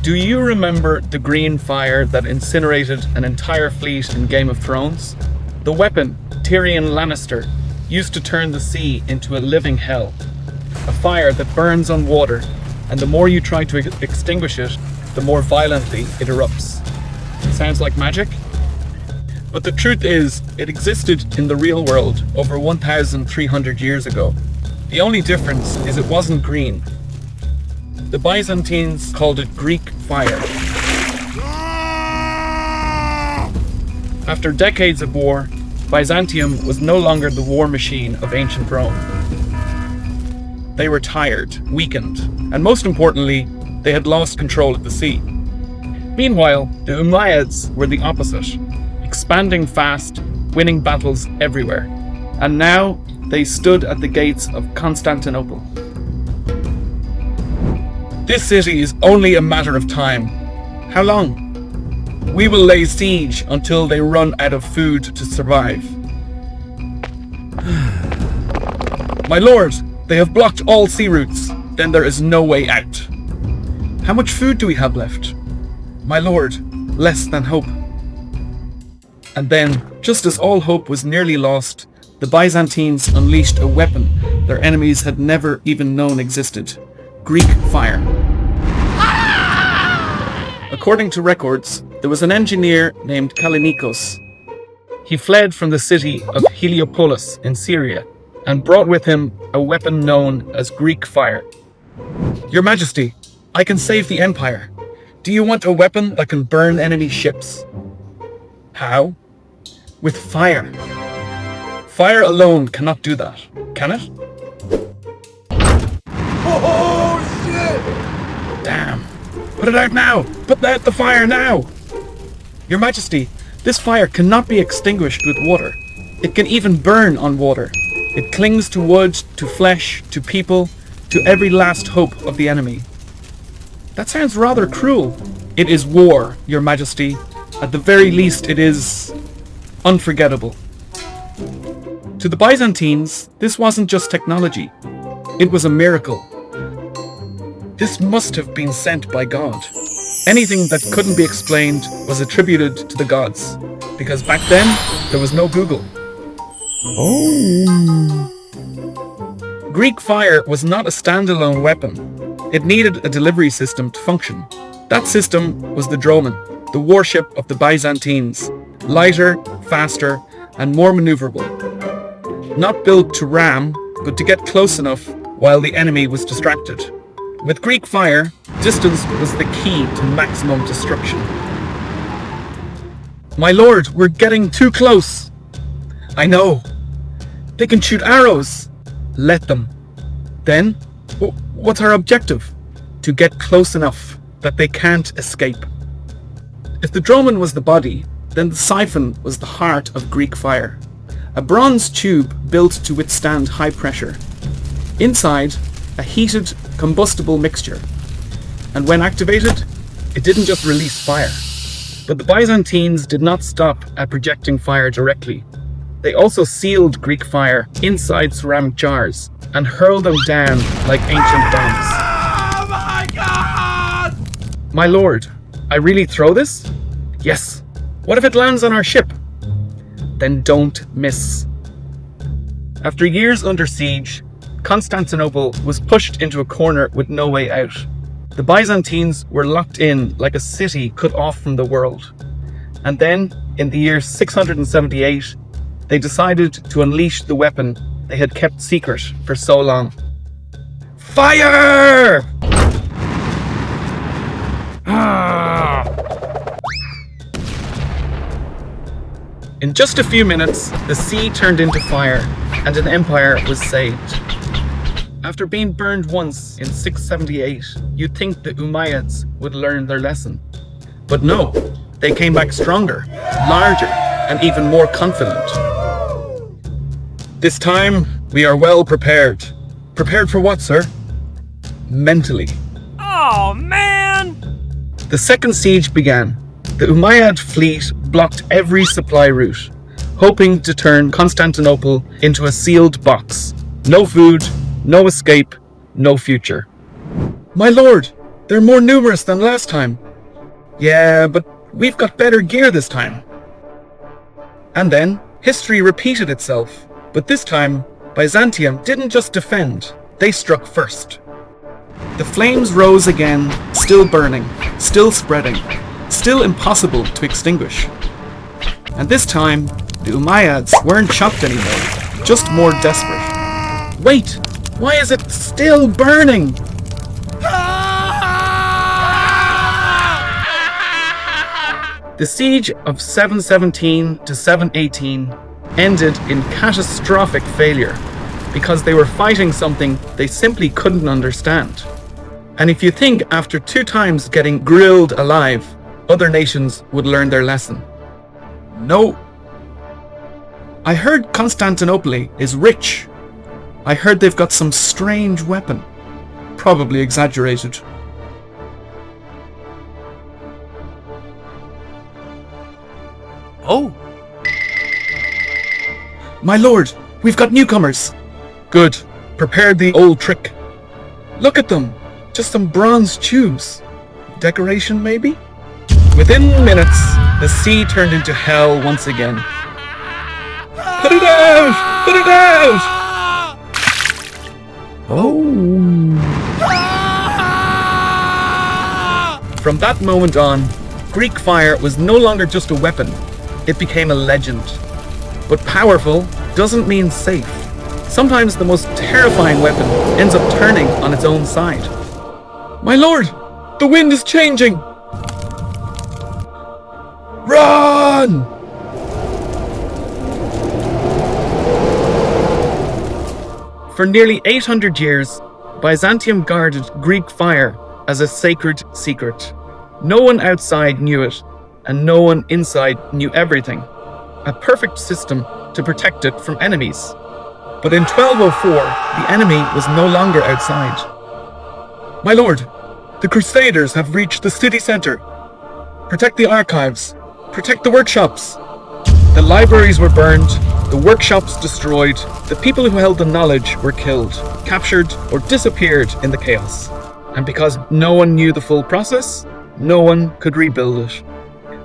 Do you remember the green fire that incinerated an entire fleet in Game of Thrones? The weapon, Tyrion Lannister, used to turn the sea into a living hell. A fire that burns on water, and the more you try to extinguish it, the more violently it erupts. Sounds like magic? But the truth is, it existed in the real world over 1,300 years ago. The only difference is it wasn't green. The Byzantines called it Greek fire. After decades of war, Byzantium was no longer the war machine of ancient Rome. They were tired, weakened, and most importantly, they had lost control of the sea. Meanwhile, the Umayyads were the opposite, expanding fast, winning battles everywhere. And now they stood at the gates of Constantinople. This city is only a matter of time. How long? We will lay siege until they run out of food to survive. My lord, they have blocked all sea routes. Then there is no way out. How much food do we have left? My lord, less than hope. And then, just as all hope was nearly lost, the Byzantines unleashed a weapon their enemies had never even known existed: Greek fire. According to records, there was an engineer named Kallinikos. He fled from the city of Heliopolis in Syria and brought with him a weapon known as Greek fire. Your Majesty, I can save the empire. Do you want a weapon that can burn enemy ships? How? With fire. Fire alone cannot do that, can it? Oh shit! Damn. Put it out now! Put out the fire now! Your Majesty, this fire cannot be extinguished with water. It can even burn on water. It clings to wood, to flesh, to people, to every last hope of the enemy. That sounds rather cruel. It is war, Your Majesty. At the very least, it is unforgettable. To the Byzantines, this wasn't just technology. It was a miracle. This must have been sent by God. Anything that couldn't be explained was attributed to the gods, because back then, there was no Google. Oh. Greek fire was not a standalone weapon. It needed a delivery system to function. That system was the Dromon, the warship of the Byzantines, lighter, faster, and more maneuverable. Not built to ram, but to get close enough while the enemy was distracted. With Greek fire, distance was the key to maximum destruction. My lord, we're getting too close. I know. They can shoot arrows. Let them. Then, what's our objective? To get close enough that they can't escape. If the Dromon was the body, then the siphon was the heart of Greek fire. A bronze tube built to withstand high pressure. Inside, a heated, combustible mixture. And when activated, it didn't just release fire. But the Byzantines did not stop at projecting fire directly. They also sealed Greek fire inside ceramic jars and hurled them down like ancient bombs. Oh my god! My lord, I really throw this? Yes. What if it lands on our ship? Then don't miss. After years under siege, Constantinople was pushed into a corner with no way out. The Byzantines were locked in like a city cut off from the world. And then, in the year 678, they decided to unleash the weapon they had kept secret for so long. Fire! In just a few minutes, the sea turned into fire, and an empire was saved. After being burned once in 678, you'd think the Umayyads would learn their lesson. But no, they came back stronger, larger, and even more confident. This time, we are well prepared. Prepared for what, sir? Mentally. Oh man! The second siege began. The Umayyad fleet blocked every supply route, hoping to turn Constantinople into a sealed box. No food, no escape, no future. My lord, They're more numerous than last time. Yeah, but we've got better gear this time. And then, history repeated itself. But this time, Byzantium didn't just defend, they struck first. The flames rose again, still burning, still spreading, still impossible to extinguish. And this time, the Umayyads weren't shocked anymore, just more desperate. Wait! Why is it still burning? The siege of 717 to 718 ended in catastrophic failure because they were fighting something they simply couldn't understand. And if you think after 2 times getting grilled alive, other nations would learn their lesson. No. I heard Constantinople is rich. I heard they've got some strange weapon. Probably exaggerated. Oh. My lord, we've got newcomers. Good. Prepared the old trick. Look at them. Just some bronze tubes. Decoration, maybe? Within minutes, the sea turned into hell once again. Put it out! Put it out! Oh. From that moment on, Greek fire was no longer just a weapon. It became a legend. But powerful doesn't mean safe. Sometimes the most terrifying weapon ends up turning on its own side. My lord, the wind is changing! Run! For nearly 800 years, Byzantium guarded Greek fire as a sacred secret. No one outside knew it, and no one inside knew everything. A perfect system to protect it from enemies. But in 1204, the enemy was no longer outside. My lord, the Crusaders have reached the city centre. Protect the archives. Protect the workshops. The libraries were burned, the workshops destroyed, the people who held the knowledge were killed, captured, or disappeared in the chaos. And because no one knew the full process, no one could rebuild it.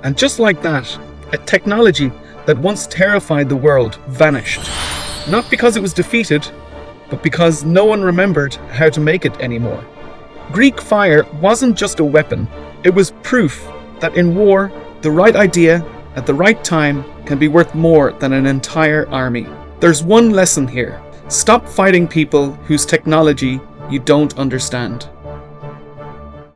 And just like that, a technology that once terrified the world vanished. Not because it was defeated, but because no one remembered how to make it anymore. Greek fire wasn't just a weapon, it was proof that in war, the right idea at the right time can be worth more than an entire army. There's one lesson here. Stop fighting people whose technology you don't understand.